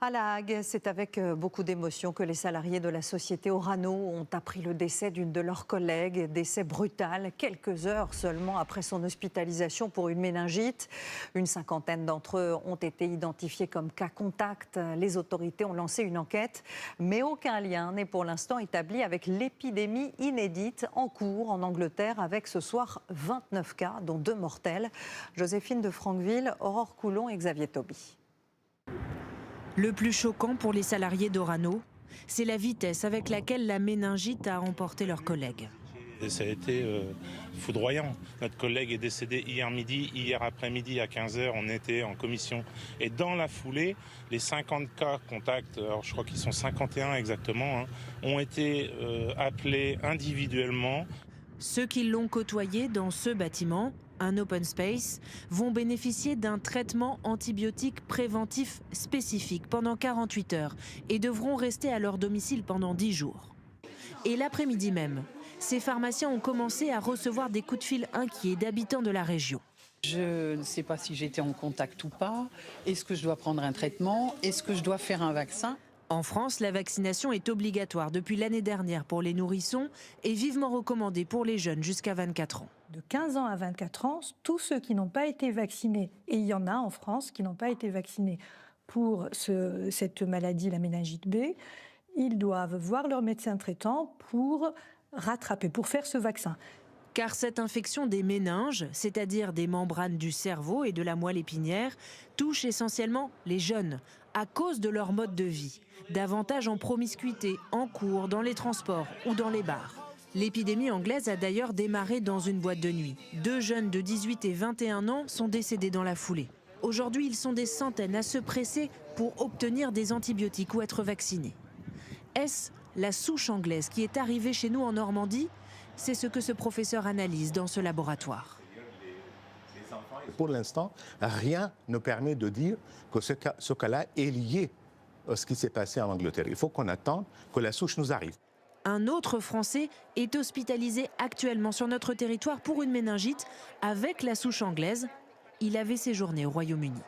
À La Hague, c'est avec beaucoup d'émotion que les salariés de la société Orano ont appris le décès d'une de leurs collègues. Décès brutal, quelques heures seulement après son hospitalisation pour une méningite. Une cinquantaine d'entre eux ont été identifiés comme cas contact. Les autorités ont lancé une enquête, mais aucun lien n'est pour l'instant établi avec l'épidémie inédite en cours en Angleterre, avec ce soir 29 cas, dont 2 mortels. Joséphine de Franqueville, Aurore Coulon et Xavier Tauby. Le plus choquant pour les salariés d'Orano, c'est la vitesse avec laquelle la méningite a emporté leurs collègues. Et ça a été foudroyant. Notre collègue est décédé hier midi. Hier après-midi à 15h, on était en commission. Et dans la foulée, les 50 cas contacts, alors je crois qu'ils sont 51 exactement, ont été appelés individuellement. Ceux qui l'ont côtoyé dans ce bâtiment, un open space, vont bénéficier d'un traitement antibiotique préventif spécifique pendant 48 heures et devront rester à leur domicile pendant 10 jours. Et l'après-midi même, ces pharmaciens ont commencé à recevoir des coups de fil inquiets d'habitants de la région. Je ne sais pas si j'étais en contact ou pas. Est-ce que je dois prendre un traitement? Est-ce que je dois faire un vaccin? En France, la vaccination est obligatoire depuis l'année dernière pour les nourrissons et vivement recommandée pour les jeunes jusqu'à 24 ans. De 15 ans à 24 ans, tous ceux qui n'ont pas été vaccinés, et il y en a en France qui n'ont pas été vaccinés pour cette maladie, la méningite B, ils doivent voir leur médecin traitant pour rattraper, pour faire ce vaccin. Car cette infection des méninges, c'est-à-dire des membranes du cerveau et de la moelle épinière, touche essentiellement les jeunes, à cause de leur mode de vie. Davantage en promiscuité, en cours, dans les transports ou dans les bars. L'épidémie anglaise a d'ailleurs démarré dans une boîte de nuit. 2 jeunes de 18 et 21 ans sont décédés dans la foulée. Aujourd'hui, ils sont des centaines à se presser pour obtenir des antibiotiques ou être vaccinés. Est-ce la souche anglaise qui est arrivée chez nous en Normandie? C'est ce que ce professeur analyse dans ce laboratoire. Pour l'instant, rien ne permet de dire que ce cas-là est lié à ce qui s'est passé en Angleterre. Il faut qu'on attende que la souche nous arrive. Un autre Français est hospitalisé actuellement sur notre territoire pour une méningite avec la souche anglaise. Il avait séjourné au Royaume-Uni.